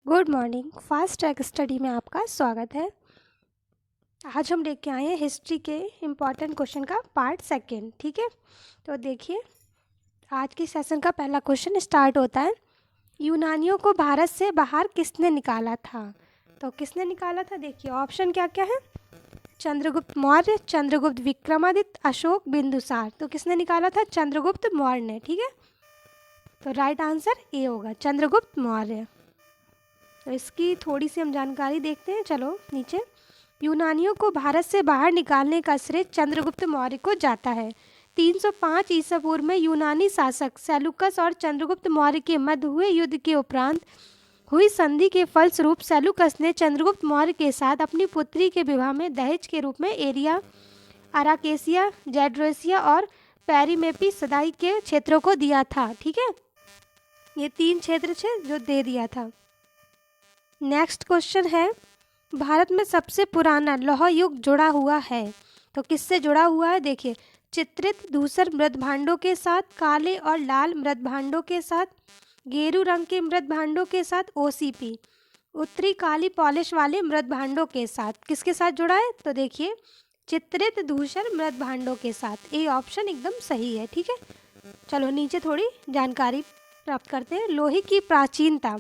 Good morning. Fast track study में आपका स्वागत है। आज हम लेके आए हैं हिस्ट्री के इम्पॉर्टेंट क्वेश्चन का पार्ट सेकंड। ठीक है, तो देखिए आज के सेशन का पहला क्वेश्चन स्टार्ट होता है। यूनानियों को भारत से बाहर किसने निकाला था? तो किसने निकाला था, देखिए ऑप्शन क्या क्या है। चंद्रगुप्त मौर्य, चंद्रगुप्त विक्रमादित्य, अशोक, बिंदुसार। तो किसने निकाला था? चंद्रगुप्त मौर्य ने। ठीक है, तो राइट आंसर ए होगा, चंद्रगुप्त मौर्य। तो इसकी थोड़ी सी हम जानकारी देखते हैं। चलो नीचे। यूनानियों को भारत से बाहर निकालने का श्रेय चंद्रगुप्त मौर्य को जाता है। 305 ईसा पूर्व में यूनानी शासक सेलुकस और चंद्रगुप्त मौर्य के मध्य हुए युद्ध के उपरांत हुई संधि के फलस्वरूप सेलुकस ने चंद्रगुप्त मौर्य के साथ अपनी पुत्री के विवाह में दहेज के रूप में एरिया, अराकेसिया, जैड्रोसिया और पेरिमेपी सदाई के क्षेत्रों को दिया था। ठीक है, ये 3 क्षेत्र थे जो दे दिया था। नेक्स्ट क्वेश्चन है, भारत में सबसे पुराना लौह युग जुड़ा हुआ है। तो किससे जुड़ा हुआ है? देखिए, चित्रित धूसर मृत भांडों के साथ, काले और लाल मृत भांडों के साथ, गेरू रंग के मृत भांडों के साथ, ओसीपी उत्तरी काली पॉलिश वाले मृत भांडों के साथ। किसके साथ जुड़ा है? तो देखिए चित्रित धूसर मृत भांडों के साथ। ए ऑप्शन एकदम सही है। ठीक है, चलो नीचे थोड़ी जानकारी प्राप्त करते हैं। लोहे की प्राचीनता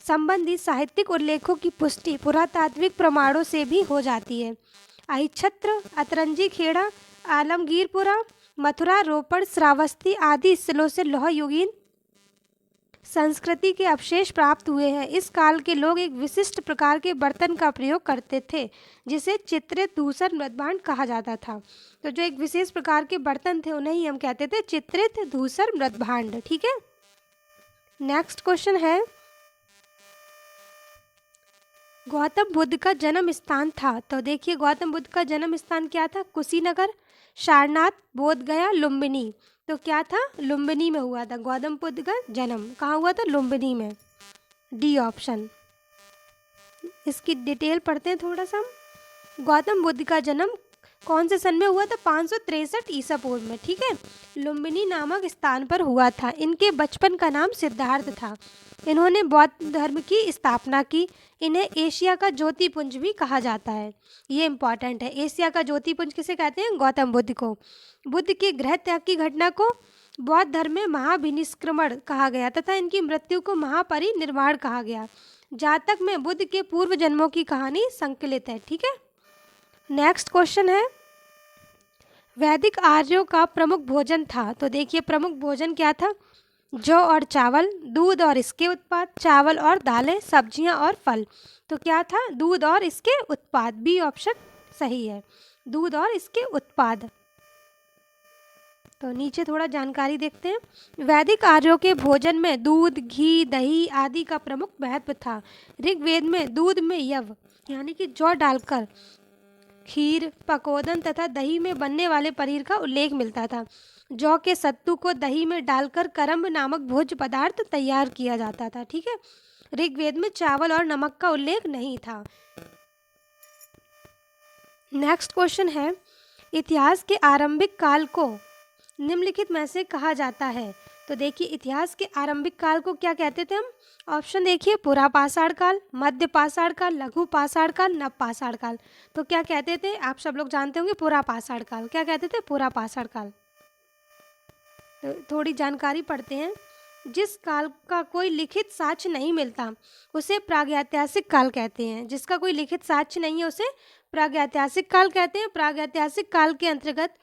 संबंधी साहित्यिक उल्लेखों की पुष्टि पुरातात्विक प्रमाणों से भी हो जाती है। अहिच्छत्र, अतरंजी खेड़ा, आलमगीरपुरा, मथुरा, रोपड़, श्रावस्ती आदि स्थलों से लौह युगीन संस्कृति के अवशेष प्राप्त हुए हैं। इस काल के लोग एक विशिष्ट प्रकार के बर्तन का प्रयोग करते थे जिसे चित्रित धूसर मृदभांड कहा जाता था। तो जो एक विशेष प्रकार के बर्तन थे उन्हें ही हम कहते थे चित्रित धूसर मृदभांड। ठीक है, नेक्स्ट क्वेश्चन है, गौतम बुद्ध का जन्म स्थान था। तो देखिए गौतम बुद्ध का जन्म स्थान क्या था? कुशीनगर, सारनाथ, बोधगया, लुम्बिनी। तो क्या था? लुम्बिनी में हुआ था गौतम बुद्ध का जन्म। कहाँ हुआ था? लुम्बिनी में। D option. इसकी डिटेल पढ़ते हैं थोड़ा सा। गौतम बुद्ध का जन्म कौन से सन में हुआ था? 563 ईसा पूर्व में। ठीक है, लुम्बिनी नामक स्थान पर हुआ था। इनके बचपन का नाम सिद्धार्थ था। इन्होंने बौद्ध धर्म की स्थापना की। इन्हें एशिया का ज्योतिपुंज भी कहा जाता है। ये इंपॉर्टेंट है। एशिया का ज्योतिपुंज किसे कहते हैं? गौतम बुद्ध को। बुद्ध के गृह त्याग की घटना को बौद्ध धर्म में महाभिनिष्क्रमण कहा गया तथा इनकी मृत्यु को महापरिनिर्वाण कहा गया। जातक में बुद्ध के पूर्व जन्मों की कहानी संकलित है। ठीक है, नेक्स्ट क्वेश्चन है, वैदिक आर्यों का प्रमुख भोजन था। तो देखिए प्रमुख भोजन क्या था? जौ और चावल, दूध और इसके उत्पाद, चावल और दालें, सब्जियां और फल। तो क्या था? दूध और इसके उत्पाद। बी ऑप्शन सही है, दूध और इसके उत्पाद। तो नीचे थोड़ा जानकारी देखते हैं। वैदिक आर्यों के भोजन में दूध, घी, दही आदि का प्रमुख महत्व था। ऋग्वेद में दूध में यव यानी कि जौ डालकर खीर, पकोदन तथा दही में बनने वाले पनीर का उल्लेख मिलता था। जौ के सत्तू को दही में डालकर करम्ब नामक भोज्य पदार्थ तैयार किया जाता था। ठीक है, ऋग्वेद में चावल और नमक का उल्लेख नहीं था। नेक्स्ट क्वेश्चन है, इतिहास के आरंभिक काल को निम्नलिखित में से कहा जाता है। तो देखिए इतिहास के आरंभिक काल को क्या कहते थे हम? ऑप्शन देखिए, पुरा पाषाण काल, मध्य पाषाण काल, लघु पाषाण काल, नव पाषाण काल। तो क्या कहते थे? आप सब लोग जानते होंगे, पुरा पाषाण काल। क्या कहते थे? पुरा पाषाण काल। तो थोड़ी जानकारी पढ़ते हैं। जिस काल का कोई लिखित साक्ष्य नहीं मिलता उसे प्रागैतिहासिक काल कहते हैं। जिसका कोई लिखित साक्ष्य नहीं है उसे प्रागैतिहासिक काल कहते हैं। प्रागैतिहासिक काल के अंतर्गत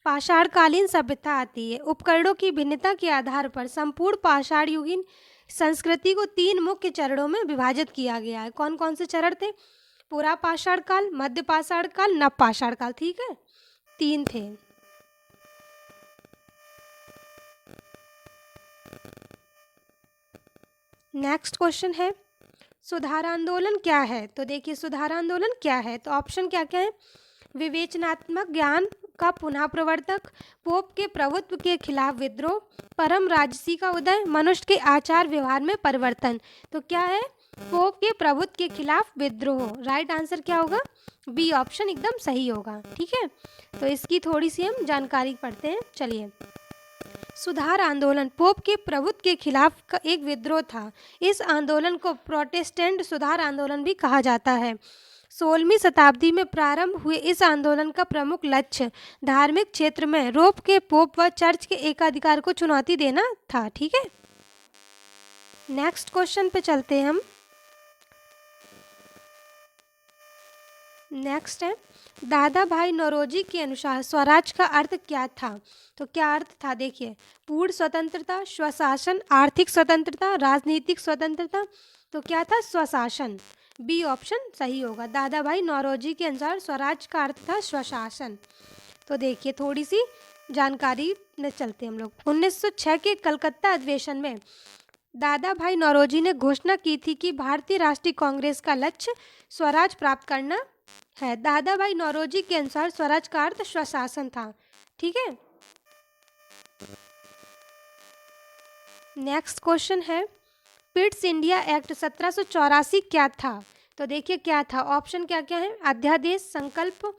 पाषाणकालीन सभ्यता आती है। उपकरणों की भिन्नता के आधार पर संपूर्ण पाषाण युगीन संस्कृति को 3 मुख्य चरणों में विभाजित किया गया है। कौन कौन से चरण थे? पुरा पाषाण काल, मध्य पाषाण काल, नव पाषाण काल। ठीक है, 3 थे। नेक्स्ट क्वेश्चन है, सुधार आंदोलन क्या है? तो देखिए सुधार आंदोलन क्या है? तो ऑप्शन क्या क्या है? विवेचनात्मक ज्ञान का पुनः प्रवर्तक, पोप के प्रभुत्व के खिलाफ विद्रोह, परम राजसी का उदय, मनुष्य के आचार व्यवहार में परिवर्तन। तो क्या है? पोप के प्रभुत्व के खिलाफ विद्रोह। राइट आंसर क्या होगा? बी ऑप्शन एकदम सही होगा। ठीक है, तो इसकी थोड़ी सी हम जानकारी पढ़ते हैं। चलिए, सुधार आंदोलन पोप के प्रभुत्व के खिलाफ का एक विद्रोह था। इस आंदोलन को प्रोटेस्टेंट सुधार आंदोलन भी कहा जाता है। 16वीं शताब्दी में प्रारंभ हुए इस आंदोलन का प्रमुख लक्ष्य धार्मिक क्षेत्र में रोम के पोप व चर्च के एकाधिकार को चुनौती देना था। ठीक है, नेक्स्ट क्वेश्चन पे चलते हैं हम। नेक्स्ट है, दादा भाई नौरोजी के अनुसार स्वराज का अर्थ क्या था? तो क्या अर्थ था? देखिए, पूर्ण स्वतंत्रता, स्वशासन, आर्थिक स्वतंत्रता, राजनीतिक स्वतंत्रता। तो क्या था? स्वशासन। बी ऑप्शन सही होगा। दादा भाई नौरोजी के अनुसार स्वराज का अर्थ था स्वशासन। तो देखिए, थोड़ी सी जानकारी में चलते हम लोग। 1906 के कलकत्ता अधिवेशन में दादा भाई नौरोजी ने घोषणा की थी कि भारतीय राष्ट्रीय कांग्रेस का लक्ष्य स्वराज प्राप्त करना है। दादा भाई नौरोजी के अनुसार स्वराज का अर्थ स्वशासन था। ठीक है, नेक्स्ट क्वेश्चन है, पिट्स इंडिया एक्ट 1784 क्या था? तो देखिए क्या था, ऑप्शन क्या क्या है? अध्यादेश, संकल्प,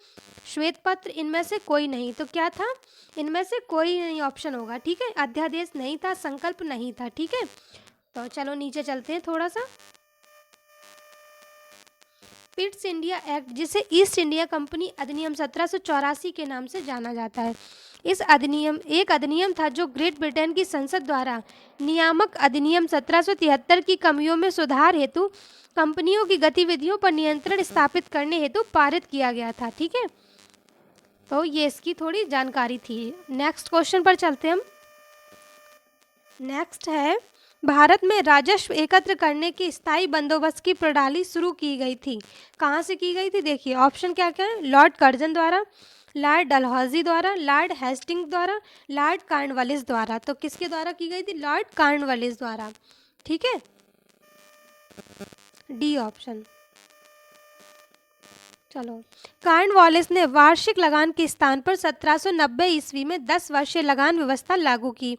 श्वेत पत्र, इनमें से कोई नहीं। तो क्या था? इनमें से कोई नहीं ऑप्शन होगा। ठीक है, अध्यादेश नहीं था, संकल्प नहीं था। ठीक है, तो चलो नीचे चलते हैं थोड़ा सा। पिट्स इंडिया एक्ट, जिसे ईस्ट इंडिया कंपनी अधिनियम 1784 के नाम से जाना जाता है, इस अधिनियम एक अधिनियम था जो ग्रेट ब्रिटेन की संसद द्वारा नियामक अधिनियम 1773 की कमियों में सुधार हेतु कंपनियों की गतिविधियों पर नियंत्रण स्थापित करने हेतु पारित किया गया था। ठीक है, तो ये इसकी थोड़ी जानकारी थी। नेक्स्ट क्वेश्चन पर चलते हम। नेक्स्ट है, भारत में राजस्व एकत्र करने की स्थायी बंदोबस्त की प्रणाली शुरू की गई थी। कहाँ से की गई थी? देखिए, ऑप्शन क्या क्या है? लॉर्ड कर्जन द्वारा, लॉर्ड डलहौजी द्वारा, लॉर्ड हेस्टिंग्स द्वारा, लॉर्ड कॉर्नवालिस द्वारा। तो किसके द्वारा की गई थी? लॉर्ड कॉर्नवालिस द्वारा। ठीक है, डी ऑप्शन। चलो, कॉर्नवालिस ने वार्षिक लगान के स्थान पर 1790 ईस्वी में 10 वर्षीय लगान व्यवस्था लागू की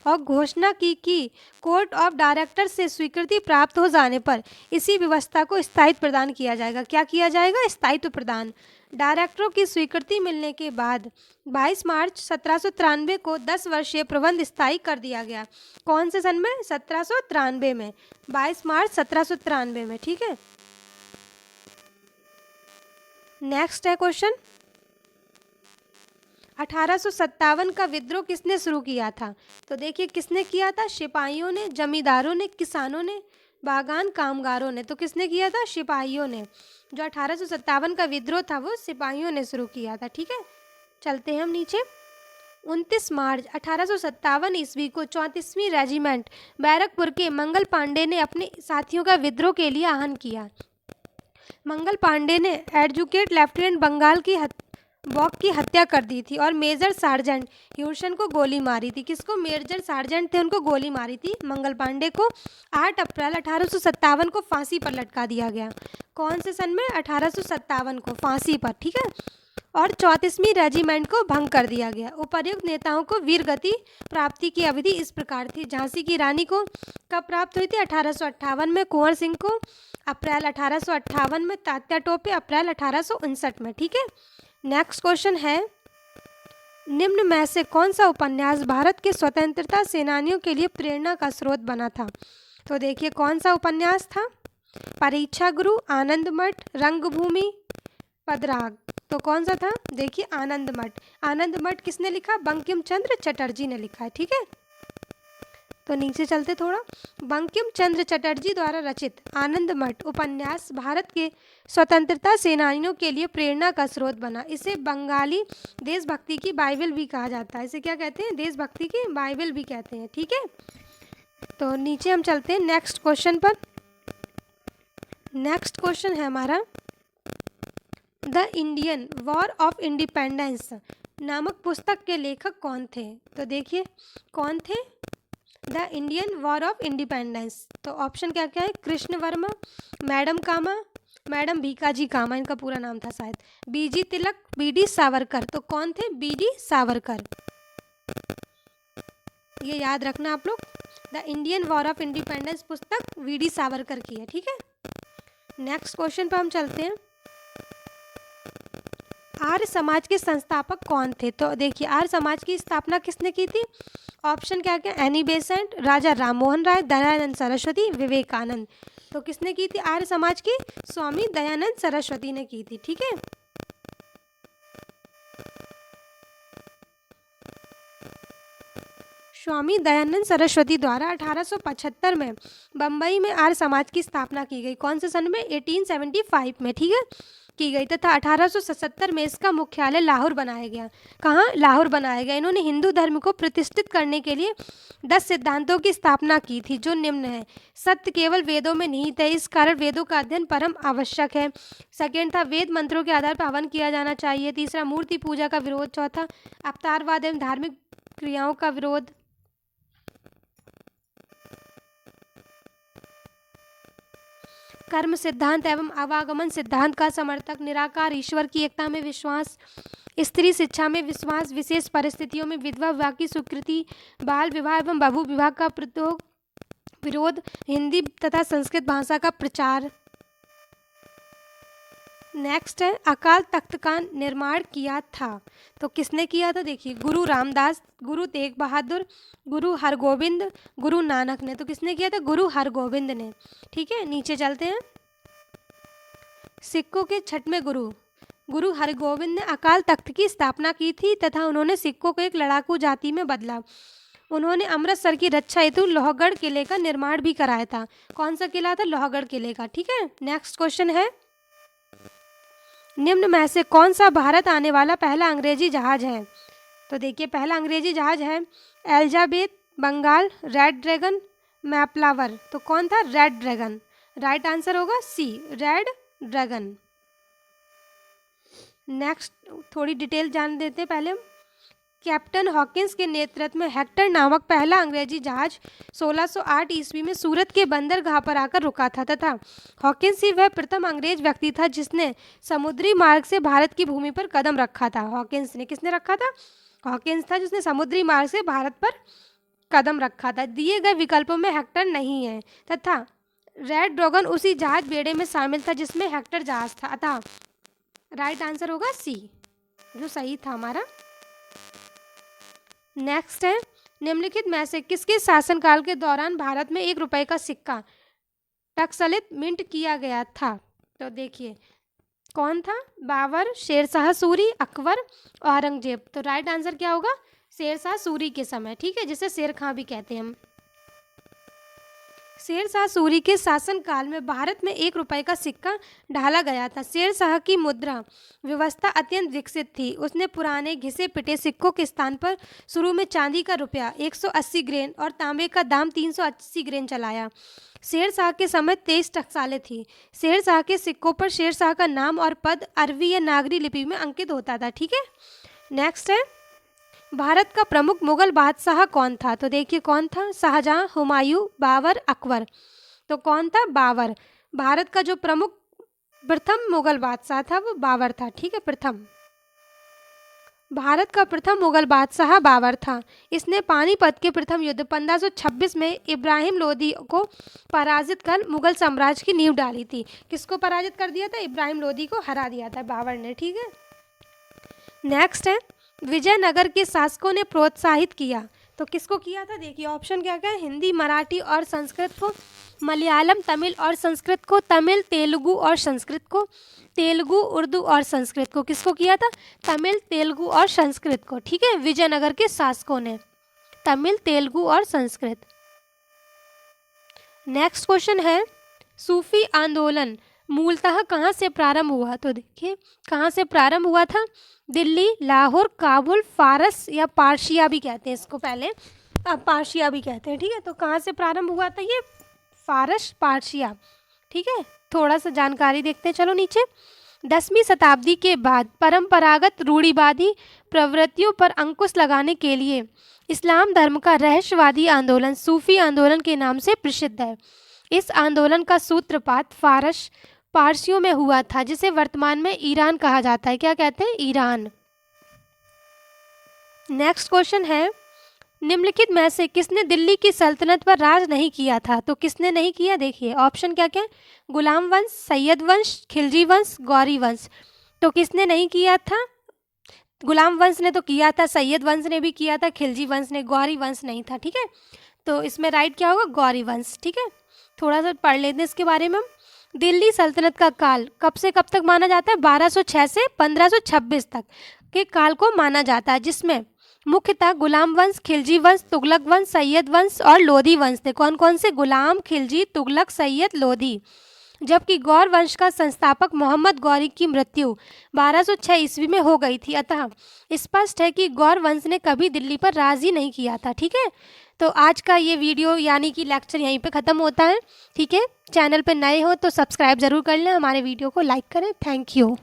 और घोषणा की कि कोर्ट ऑफ डायरेक्टर से स्वीकृति प्राप्त हो जाने पर इसी व्यवस्था को स्थायित्व प्रदान किया जाएगा। क्या किया जाएगा? स्थायित्व प्रदान। डायरेक्टरों की स्वीकृति मिलने के बाद 22 मार्च 1793 को 10 वर्षीय प्रबंध स्थायी कर दिया गया। कौन से सन में? 1793 में, 22 मार्च 1793 में। ठीक है, नेक्स्ट है क्वेश्चन, 1857 का विद्रोह किसने शुरू किया था? तो देखिए, किसने किया था? सिपाहियों ने, जमींदारों ने, किसानों ने, बागान कामगारों ने। तो किसने किया था? सिपाहियों ने। जो 1857 का विद्रोह था वो सिपाहियों ने शुरू किया था। ठीक है, चलते हैं हम नीचे। 29 मार्च 1857 ईस्वी को 34वीं रेजिमेंट बैरकपुर के मंगल पांडे ने अपने साथियों का विद्रोह के लिए आह्वान किया। मंगल पांडे ने एडजुकेट लेफ्टिनेंट बंगाल की बॉक की हत्या कर दी थी और मेजर सार्जेंट ह्यूसन को गोली मारी थी। किसको? मेजर सार्जेंट थे, उनको गोली मारी थी मंगल पांडे को। 8 अप्रैल 1857 को फांसी पर लटका दिया गया। कौन से सन में? 1857 को फांसी पर। ठीक है, और 34वीं रेजिमेंट को भंग कर दिया गया। उपर्युक्त नेताओं को वीर गति प्राप्ति की अवधि इस प्रकार थी। झांसी की रानी को कब प्राप्त हुई थी? 1858 में। कुंवर सिंह को अप्रैल 1858 में। तात्या टोपे अप्रैल 1859 में। ठीक है, नेक्स्ट क्वेश्चन है, निम्न में से कौन सा उपन्यास भारत के स्वतंत्रता सेनानियों के लिए प्रेरणा का स्रोत बना था? तो देखिए, कौन सा उपन्यास था? परीक्षा गुरु, आनंद मठ, रंगभूमि, पदराग। तो कौन सा था? देखिए, आनंद मठ। आनंद मठ किसने लिखा? बंकिम चंद्र चटर्जी ने लिखा है। ठीक है, तो नीचे चलते थोड़ा। बंकिम चंद्र चटर्जी द्वारा रचित आनंद मठ उपन्यास भारत के स्वतंत्रता सेनानियों के लिए प्रेरणा का स्रोत बना। इसे बंगाली देशभक्ति की बाइबल भी कहा जाता है। इसे क्या कहते हैं? देशभक्ति की बाइबल भी कहते हैं। ठीक है, तो नीचे हम चलते हैं नेक्स्ट क्वेश्चन पर। नेक्स्ट क्वेश्चन है हमारा, the Indian war of independence नामक पुस्तक के लेखक कौन थे? तो देखिए, कौन थे? The Indian war of independence. तो ऑप्शन क्या क्या है? कृष्ण वर्मा, मैडम कामा, मैडम भीकाजी कामा, इनका पूरा नाम था शायद, बीजी तिलक, बीडी सावरकर। तो कौन थे? बीडी सावरकर। ये याद रखना आप लोग। The Indian war of independence पुस्तक वीडी सावरकर की है। ठीक है, नेक्स्ट क्वेश्चन पर हम चलते हैं। आर्य समाज के संस्थापक कौन थे? तो देखिए, आर्य समाज की स्थापना किसने की थी? ऑप्शन क्या क्या, एनी बेसेंट, राजा राममोहन राय, दयानंद सरस्वती, विवेकानंद। तो किसने की थी आर्य समाज की? स्वामी दयानंद सरस्वती ने की थी। ठीक है, स्वामी दयानंद सरस्वती द्वारा 1875 में बम्बई में आर्य समाज की स्थापना की गई। कौन से सन में? 1875 में, ठीक है, की गई तथा 1877 में इसका मुख्यालय लाहौर बनाया गया। कहाँ? लाहौर बनाया गया। इन्होंने हिंदू धर्म को प्रतिष्ठित करने के लिए 10 सिद्धांतों की स्थापना की थी, जो निम्न है। सत्य केवल वेदों में निहित है, इस कारण वेदों का अध्ययन परम आवश्यक है। सेकेंड था वेद मंत्रों के आधार पर हवन किया जाना चाहिए। तीसरा मूर्ति पूजा का विरोध। चौथा अवतारवाद एवं धार्मिक क्रियाओं का विरोध। कर्म सिद्धांत एवं आवागमन सिद्धांत का समर्थक। निराकार ईश्वर की एकता में विश्वास। स्त्री शिक्षा में विश्वास। विशेष परिस्थितियों में विधवा विवाह की स्वीकृति। बाल विवाह एवं बहु विवाह का विरोध। हिंदी तथा संस्कृत भाषा का प्रचार। नेक्स्ट है अकाल तख्त का निर्माण किया था। तो किसने किया था? देखिए, गुरु रामदास, गुरु तेग बहादुर, गुरु हरगोविंद, गुरु नानक ने। तो किसने किया था? गुरु हरगोविंद ने। ठीक है, नीचे चलते हैं। सिखों के छठवें गुरु गुरु हरगोविंद ने अकाल तख्त की स्थापना की थी तथा उन्होंने सिखों को एक लड़ाकू जाति में बदला। उन्होंने अमृतसर की रक्षा हेतु लोहगढ़ किले का निर्माण भी कराया था। कौन सा किला था? लोहगढ़ किले का। ठीक है, नेक्स्ट क्वेश्चन है, निम्न में से कौन सा भारत आने वाला पहला अंग्रेजी जहाज है? तो देखिए, पहला अंग्रेजी जहाज है एलिजाबेथ, बंगाल, रेड ड्रैगन, मैफ्लावर। तो कौन था? Red dragon. राइट आंसर होगा सी, रेड ड्रैगन। नेक्स्ट थोड़ी डिटेल जान देते हैं पहले हम। कैप्टन हॉकिंस के नेतृत्व में हेक्टर नामक पहला अंग्रेजी जहाज 1608 ईस्वी में सूरत के बंदरगाह पर आकर रुका था तथा हॉकिंस ही वह प्रथम अंग्रेज व्यक्ति था जिसने समुद्री मार्ग से भारत की भूमि पर कदम रखा था। हॉकिंस ने, किसने रखा था? हॉकिंस था जिसने समुद्री मार्ग से भारत पर कदम रखा था। दिए गए विकल्पों में हेक्टर नहीं है तथा रेड ड्रैगन उसी जहाज बेड़े में शामिल था जिसमें हेक्टर जहाज था। अतः राइट आंसर होगा सी, जो सही था हमारा। नेक्स्ट है, निम्नलिखित में से किसके शासनकाल के दौरान भारत में 1 रुपए का सिक्का टकसलित मिंट किया गया था? तो देखिए, कौन था? बाबर, शेरशाह सूरी, अकबर, औरंगजेब। तो राइट आंसर क्या होगा? शेरशाह सूरी के समय। ठीक है, जिसे शेर खां भी कहते हैं हम। शेरशाह सूरी के शासनकाल में भारत में 1 रुपए का सिक्का ढाला गया था। शेरशाह की मुद्रा व्यवस्था अत्यंत विकसित थी। उसने पुराने घिसे पिटे सिक्कों के स्थान पर शुरू में चांदी का रुपया 180 ग्रेन और तांबे का दाम 380 ग्रेन चलाया। शेरशाह के समय 23 टकसालें थी। शेरशाह के सिक्कों पर शेरशाह का नाम और पद अरबी या नागरी लिपि में अंकित होता था। ठीक है, नेक्स्ट है, भारत का प्रमुख मुगल बादशाह कौन था? तो देखिए, कौन था? शाहजहां, हुमायूं, बाबर, अकबर। तो कौन था? बाबर। भारत का जो प्रमुख प्रथम मुगल बादशाह था वो बाबर था। ठीक है, प्रथम, भारत का प्रथम मुगल बादशाह बाबर था। इसने पानीपत के प्रथम युद्ध 1526 में इब्राहिम लोदी को पराजित कर मुगल साम्राज्य की नींव डाली थी। किसको पराजित कर दिया था? इब्राहिम लोदी को हरा दिया था बाबर ने। ठीक है, नेक्स्ट है, विजयनगर के शासकों ने प्रोत्साहित किया। तो किसको किया था? देखिए, ऑप्शन क्या क्या है? हिंदी, मराठी और संस्कृत को, मलयालम, तमिल और संस्कृत को, तमिल, तेलुगु और संस्कृत को, तेलुगु, उर्दू और संस्कृत को। किसको किया था? तमिल, तेलुगु और संस्कृत को। ठीक है, विजयनगर के शासकों ने तमिल, तेलुगु और संस्कृत। नेक्स्ट क्वेश्चन है, सूफी आंदोलन मूलतः कहाँ से प्रारंभ हुआ? तो देखिए, कहाँ से प्रारंभ हुआ था? दिल्ली, लाहौर, काबुल, फारस या पार्शिया भी कहते हैं इसको, पहले पार्शिया भी कहते हैं। ठीक है, तो कहाँ से प्रारंभ हुआ था ये? फारस, पार्शिया। ठीक है, थोड़ा सा जानकारी देखते हैं। चलो नीचे। 10वीं शताब्दी के बाद परंपरागत रूढ़िवादी प्रवृत्तियों पर अंकुश लगाने के लिए इस्लाम धर्म का रहस्यवादी आंदोलन सूफी आंदोलन के नाम से प्रसिद्ध है। इस आंदोलन का सूत्रपात फारस पारसियों में हुआ था, जिसे वर्तमान में ईरान कहा जाता है। क्या कहते हैं? ईरान। नेक्स्ट क्वेश्चन है, निम्नलिखित में से किसने दिल्ली की सल्तनत पर राज नहीं किया था? तो किसने नहीं किया? देखिए, ऑप्शन क्या क्या? गुलाम वंश, सैयद वंश, खिलजी वंश, गौरी वंश। तो किसने नहीं किया था? गुलाम वंश ने तो किया था, सैयद वंश ने भी किया था, खिलजी वंश ने, गौरी वंश नहीं था। ठीक है, तो इसमें राइट क्या होगा, गौरी वंश। ठीक है, थोड़ा सा पढ़ लेते हैं इसके बारे में हम। दिल्ली सल्तनत का काल कब से कब तक माना जाता है, 1206 से 1526 तक के काल को माना जाता है, जिसमें मुख्यतः गुलाम वंश, खिलजी वंश, तुगलक वंश, सैयद वंश और लोधी वंश थे। कौन कौन से, गुलाम, खिलजी, तुगलक, सैयद, लोधी। जबकि गौर वंश का संस्थापक मोहम्मद गौरी की मृत्यु 1206 ईस्वी में हो गई थी, अतः स्पष्ट है कि गौर वंश ने कभी दिल्ली पर राज ही नहीं किया था। ठीक है, तो आज का ये वीडियो यानी कि लेक्चर यहीं पे ख़त्म होता है। ठीक है, चैनल पे नए हो तो सब्सक्राइब ज़रूर कर लें, हमारे वीडियो को लाइक करें। Thank you.